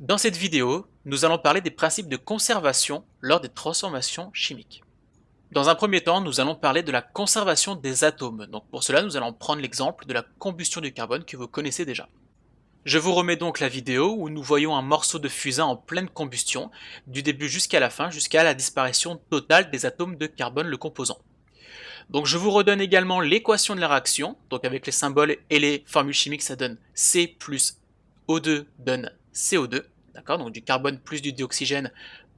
Dans cette vidéo, nous allons parler des principes de conservation lors des transformations chimiques. Dans un premier temps, nous allons parler de la conservation des atomes. Donc pour cela, nous allons prendre l'exemple de la combustion du carbone que vous connaissez déjà. Je vous remets donc la vidéo où nous voyons un morceau de fusain en pleine combustion, du début jusqu'à la fin, jusqu'à la disparition totale des atomes de carbone le composant. Donc je vous redonne également l'équation de la réaction, donc avec les symboles et les formules chimiques, ça donne C plus O2 donne CO2, d'accord, donc du carbone plus du dioxygène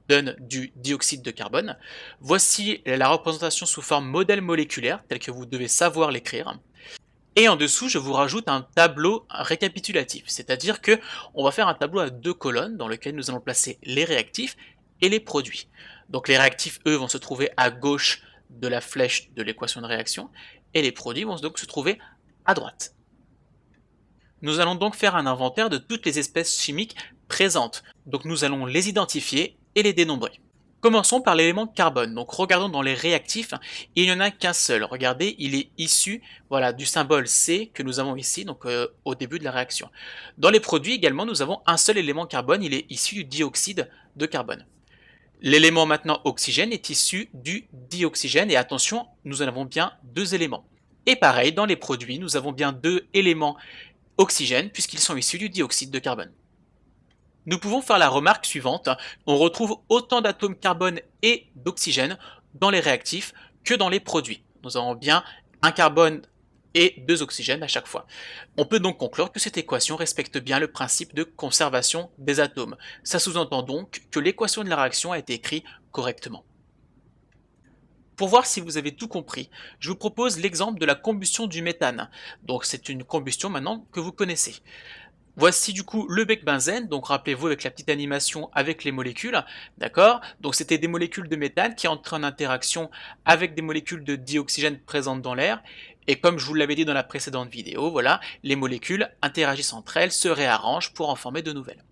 donne du dioxyde de carbone. Voici la représentation sous forme modèle moléculaire, tel que vous devez savoir l'écrire. Et en dessous, je vous rajoute un tableau récapitulatif, c'est-à-dire que on va faire un tableau à deux colonnes dans lequel nous allons placer les réactifs et les produits. Donc les réactifs, eux, vont se trouver à gauche de la flèche de l'équation de réaction, et les produits vont donc se trouver à droite. Nous allons donc faire un inventaire de toutes les espèces chimiques présentes. Donc nous allons les identifier et les dénombrer. Commençons par l'élément carbone. Donc regardons dans les réactifs, il n'y en a qu'un seul. Regardez, il est issu du symbole C que nous avons ici, donc au début de la réaction. Dans les produits également, nous avons un seul élément carbone, il est issu du dioxyde de carbone. L'élément maintenant oxygène est issu du dioxygène, et attention, nous en avons bien deux éléments. Et pareil, dans les produits, nous avons bien deux éléments oxygène puisqu'ils sont issus du dioxyde de carbone. Nous pouvons faire la remarque suivante, on retrouve autant d'atomes carbone et d'oxygène dans les réactifs que dans les produits. Nous avons bien un carbone et deux oxygènes à chaque fois. On peut donc conclure que cette équation respecte bien le principe de conservation des atomes. Ça sous-entend donc que l'équation de la réaction a été écrite correctement. Pour voir si vous avez tout compris, je vous propose l'exemple de la combustion du méthane. Donc c'est une combustion maintenant que vous connaissez. Voici du coup le bec benzène, donc rappelez-vous avec la petite animation avec les molécules, d'accord? Donc c'était des molécules de méthane qui entraient en interaction avec des molécules de dioxygène présentes dans l'air, et comme je vous l'avais dit dans la précédente vidéo, voilà, les molécules interagissent entre elles, se réarrangent pour en former de nouvelles.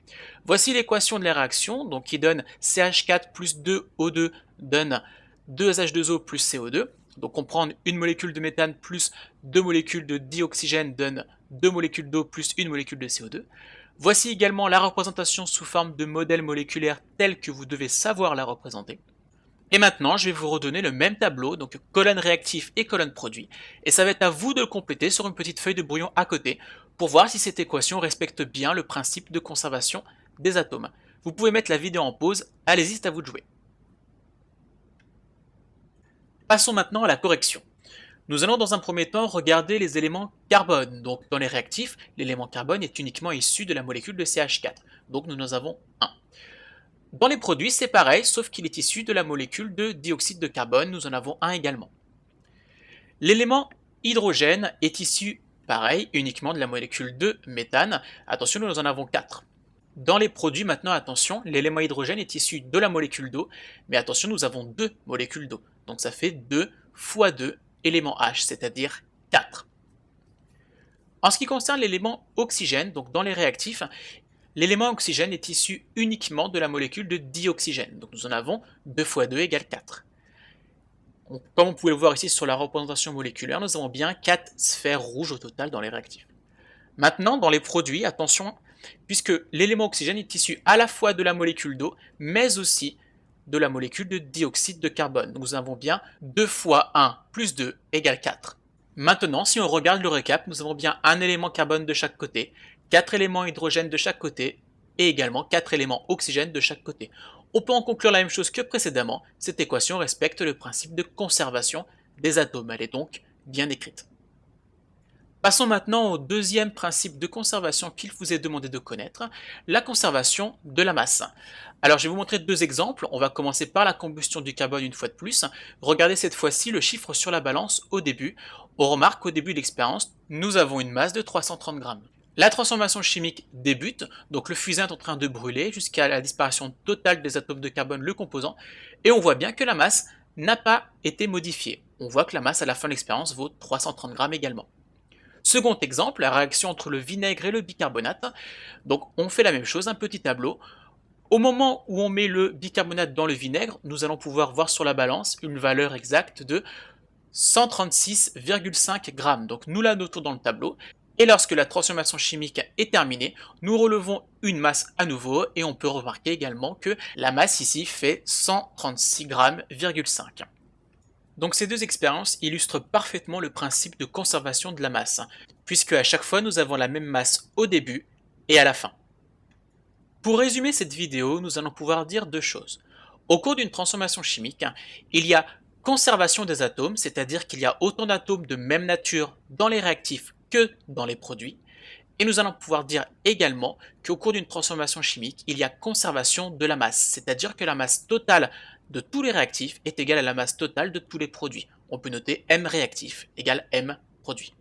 Voici l'équation de la réaction, donc qui donne CH4 plus 2O2 donne 2H2O plus CO2. Donc on prend une molécule de méthane plus deux molécules de dioxygène donne deux molécules d'eau plus une molécule de CO2. Voici également la représentation sous forme de modèle moléculaire tel que vous devez savoir la représenter. Et maintenant, je vais vous redonner le même tableau, donc colonne réactif et colonne produit, et ça va être à vous de le compléter sur une petite feuille de brouillon à côté pour voir si cette équation respecte bien le principe de conservation des atomes. Vous pouvez mettre la vidéo en pause, allez-y, c'est à vous de jouer. Passons maintenant à la correction. Nous allons dans un premier temps regarder les éléments carbone. Donc dans les réactifs, l'élément carbone est uniquement issu de la molécule de CH4. Donc nous en avons un. Dans les produits, c'est pareil, sauf qu'il est issu de la molécule de dioxyde de carbone. Nous en avons un également. L'élément hydrogène est issu, pareil, uniquement de la molécule de méthane. Attention, nous en avons 4. Dans les produits, maintenant, attention, l'élément hydrogène est issu de la molécule d'eau, mais attention, nous avons deux molécules d'eau. Donc ça fait 2 fois 2 éléments H, c'est-à-dire 4. En ce qui concerne l'élément oxygène, donc dans les réactifs, l'élément oxygène est issu uniquement de la molécule de dioxygène. Donc nous en avons 2 fois 2 égale 4. Comme vous pouvez le voir ici sur la représentation moléculaire, nous avons bien 4 sphères rouges au total dans les réactifs. Maintenant, dans les produits, attention, puisque l'élément oxygène est issu à la fois de la molécule d'eau, mais aussi de la molécule de dioxyde de carbone. Donc nous avons bien 2 fois 1 plus 2 égale 4. Maintenant, si on regarde le récap, nous avons bien un élément carbone de chaque côté, 4 éléments hydrogène de chaque côté, et également 4 éléments oxygène de chaque côté. On peut en conclure la même chose que précédemment, cette équation respecte le principe de conservation des atomes, elle est donc bien écrite. Passons maintenant au deuxième principe de conservation qu'il vous est demandé de connaître, la conservation de la masse. Alors je vais vous montrer deux exemples, on va commencer par la combustion du carbone une fois de plus. Regardez cette fois-ci le chiffre sur la balance au début. On remarque qu'au début de l'expérience, nous avons une masse de 330 grammes. La transformation chimique débute, donc le fusain est en train de brûler jusqu'à la disparition totale des atomes de carbone le composant, et on voit bien que la masse n'a pas été modifiée. On voit que la masse à la fin de l'expérience vaut 330 grammes également. Second exemple, la réaction entre le vinaigre et le bicarbonate. Donc on fait la même chose, un petit tableau. Au moment où on met le bicarbonate dans le vinaigre, nous allons pouvoir voir sur la balance une valeur exacte de 136,5 grammes. Donc nous la notons dans le tableau. Et lorsque la transformation chimique est terminée, nous relevons une masse à nouveau et on peut remarquer également que la masse ici fait 136,5 grammes. Donc ces deux expériences illustrent parfaitement le principe de conservation de la masse, puisque à chaque fois nous avons la même masse au début et à la fin. Pour résumer cette vidéo, nous allons pouvoir dire deux choses. Au cours d'une transformation chimique, il y a conservation des atomes, c'est-à-dire qu'il y a autant d'atomes de même nature dans les réactifs que dans les produits. Et nous allons pouvoir dire également qu'au cours d'une transformation chimique, il y a conservation de la masse, c'est-à-dire que la masse totale de tous les réactifs est égale à la masse totale de tous les produits. On peut noter M réactif égale M produit.